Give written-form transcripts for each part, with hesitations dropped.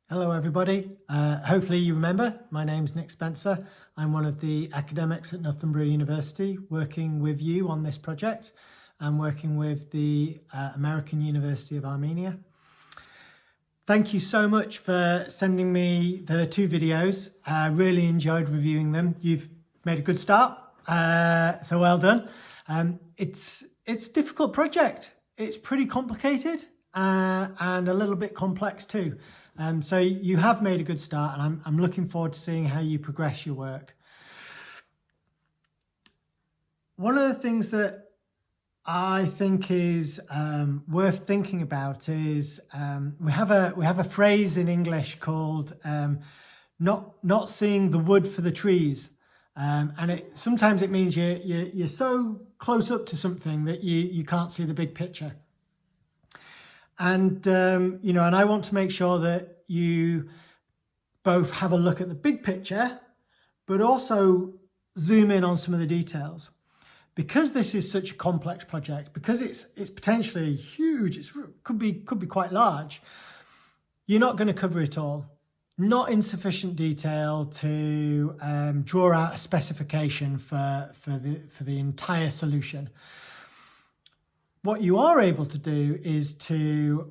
Hello everybody, hopefully you remember, my name's Nick Spencer. I'm one of the academics at Northumbria University working with you on this project. I'm working with the American University of Armenia. Thank you so much for sending me the two videos. I really enjoyed reviewing them. You've made a good start, so well done. It's a difficult project. It's pretty complicated and a little bit complex too. So you have made a good start, and I'm looking forward to seeing how you progress your work. One of the things that I think is worth thinking about is we have a phrase in English called not seeing the wood for the trees, and sometimes it means you're so close up to something that you can't see the big picture. And, and I want to make sure that you both have a look at the big picture, but also zoom in on some of the details. Because this is such a complex project, because it's potentially huge, it could be quite large, you're not going to cover it all. Not in sufficient detail to draw out a specification for the entire solution. What you are able to do is to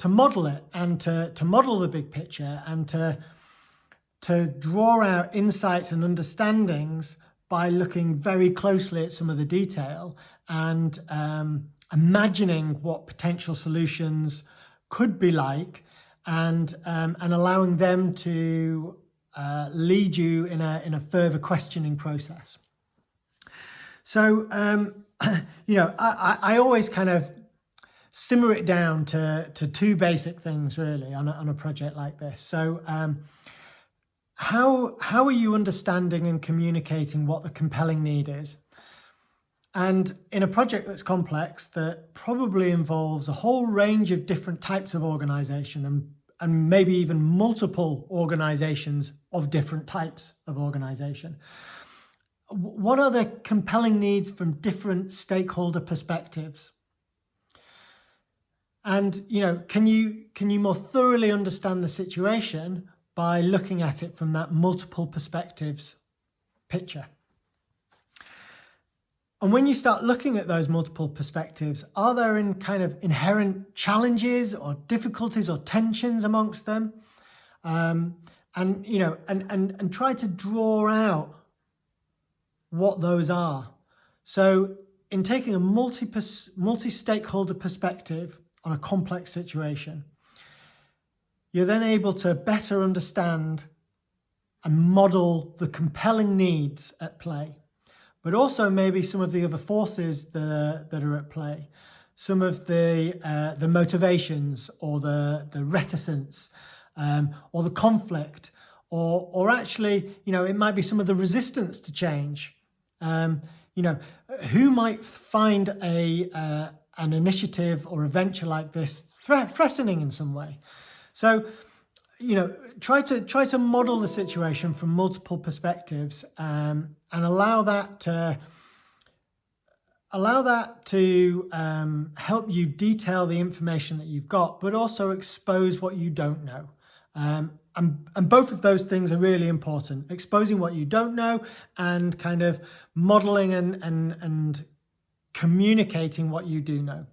model it and to model the big picture and to draw out insights and understandings by looking very closely at some of the detail and imagining what potential solutions could be like and allowing them to lead you in a further questioning process. So I always kind of simmer it down to two basic things really on a project like this. So how are you understanding and communicating what the compelling need is? And in a project that's complex, that probably involves a whole range of different types of organization and maybe even multiple organizations of different types of organization. What are the compelling needs from different stakeholder perspectives? And, can you more thoroughly understand the situation by looking at it from that multiple perspectives picture? And when you start looking at those multiple perspectives, are there kind of inherent challenges or difficulties or tensions amongst them? And try to draw out what those are. So in taking a multi-stakeholder perspective on a complex situation, you're then able to better understand and model the compelling needs at play, but also maybe some of the other forces that are at play, some of the motivations or the reticence or the conflict, or actually, it might be some of the resistance to change. Who might find an initiative or a venture like this threatening in some way? So, try to model the situation from multiple perspectives and allow that to help you detail the information that you've got, but also expose what you don't know. And both of those things are really important. Exposing what you don't know and kind of modeling and communicating what you do know.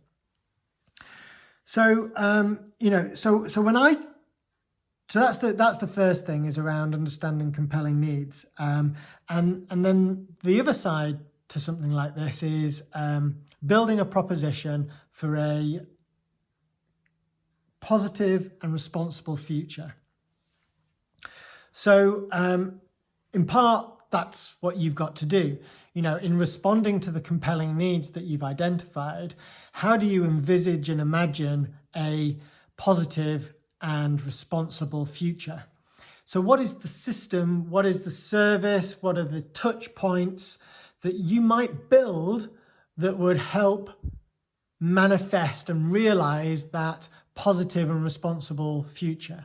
So that's the first thing, is around understanding compelling needs. And then the other side to something like this is building a proposition for a positive and responsible future. So in part, that's what you've got to do. In responding to the compelling needs that you've identified, how do you envisage and imagine a positive and responsible future? So what is the system? What is the service? What are the touch points that you might build that would help manifest and realize that positive and responsible future?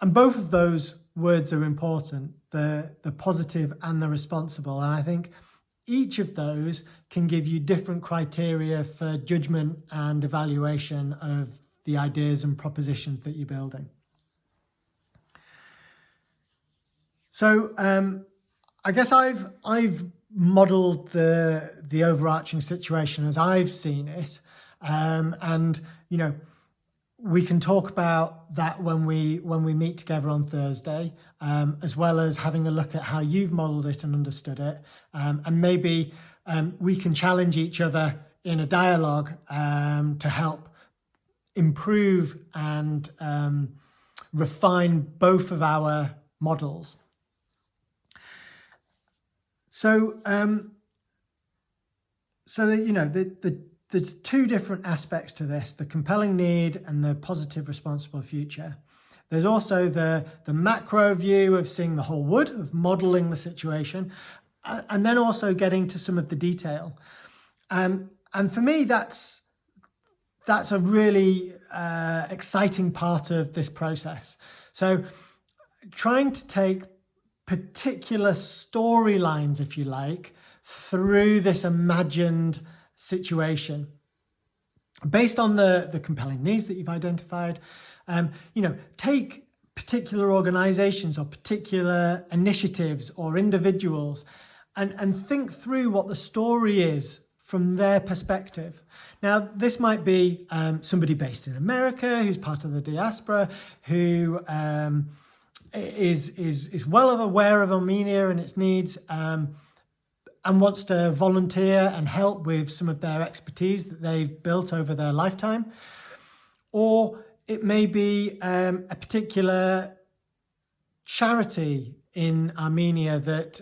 And both of those words are important, the positive and the responsible. And I think each of those can give you different criteria for judgment and evaluation of the ideas and propositions that you're building. So I guess I've modeled the overarching situation as I've seen it, and you know, we can talk about that when we meet together on Thursday, as well as having a look at how you've modeled it and understood it, and maybe we can challenge each other in a dialogue to help improve and refine both of our models. So, you know, there's two different aspects to this: the compelling need and the positive responsible future. There's also the macro view of seeing the whole wood, of modeling the situation, and then also getting to some of the detail. And for me, that's a really exciting part of this process. So trying to take particular storylines, if you like, through this imagined situation based on the compelling needs that you've identified. You know, take particular organizations or particular initiatives or individuals and think through what the story is from their perspective. Now, this might be somebody based in America who's part of the diaspora, who is well aware of Armenia and its needs, and wants to volunteer and help with some of their expertise that they've built over their lifetime. Or it may be a particular charity in Armenia that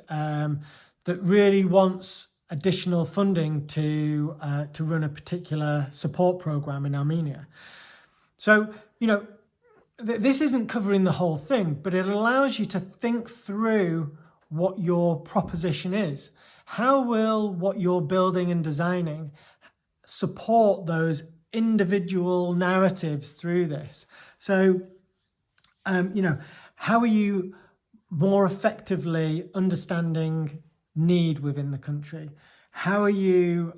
really wants additional funding to run a particular support program in Armenia. So, you know, this isn't covering the whole thing, but it allows you to think through what your proposition is. How will what you're building and designing support those individual narratives through this? So, you know, how are you more effectively understanding need within the country? How are you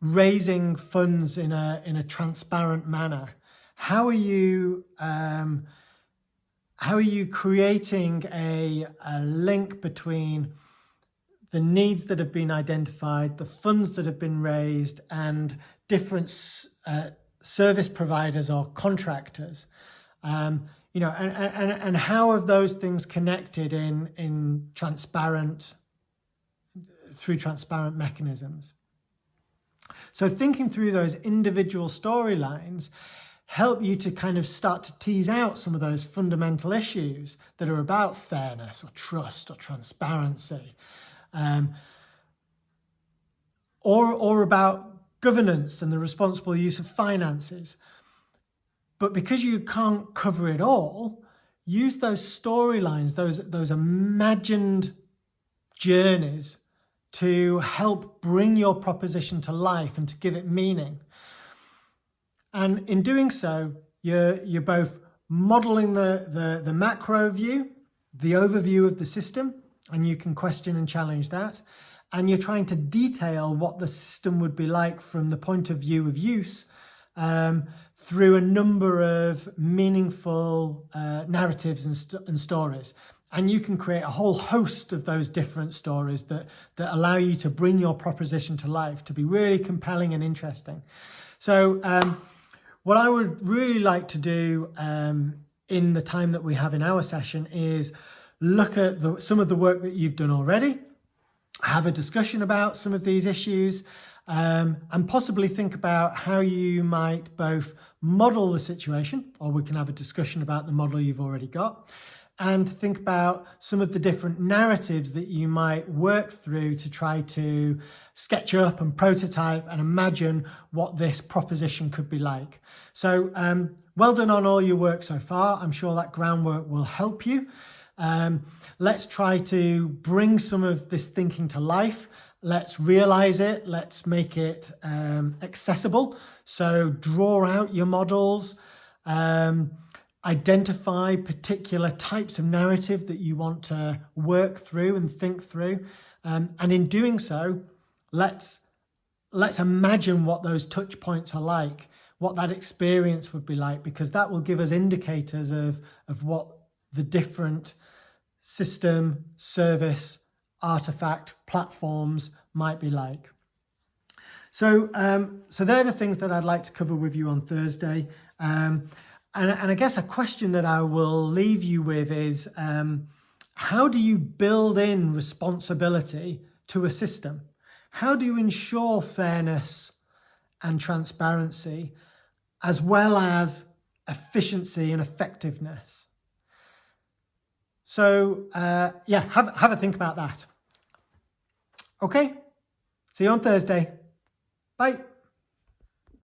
raising funds in a transparent manner? How are you creating a link between the needs that have been identified, the funds that have been raised, and different service providers or contractors? You know, and how have those things connected in through transparent mechanisms? So thinking through those individual storylines help you to kind of start to tease out some of those fundamental issues that are about fairness or trust or transparency, or about governance and the responsible use of finances. But because you can't cover it all, use those storylines, those imagined journeys, to help bring your proposition to life and to give it meaning. And in doing so, you're both modeling the macro view, the overview of the system, and you can question and challenge that. And you're trying to detail what the system would be like from the point of view of use, through a number of meaningful narratives and stories. And you can create a whole host of those different stories that allow you to bring your proposition to life, to be really compelling and interesting. So what I would really like to do in the time that we have in our session is look at some of the work that you've done already, have a discussion about some of these issues, and possibly think about how you might both model the situation, or we can have a discussion about the model you've already got, and think about some of the different narratives that you might work through to try to sketch up and prototype and imagine what this proposition could be like. So well done on all your work so far. I'm sure that groundwork will help you. Let's try to bring some of this thinking to life. Let's realize it. Let's make it accessible. So draw out your models. Identify particular types of narrative that you want to work through and think through. And in doing so, let's imagine what those touch points are like. what that experience would be like, because that will give us indicators of what the different system, service, artifact, platforms might be like. So, so they're the things that I'd like to cover with you on Thursday. And I guess a question that I will leave you with is, how do you build in responsibility to a system? How do you ensure fairness and transparency, as well as efficiency and effectiveness? So yeah, have a think about that. Okay, see you on Thursday. Bye.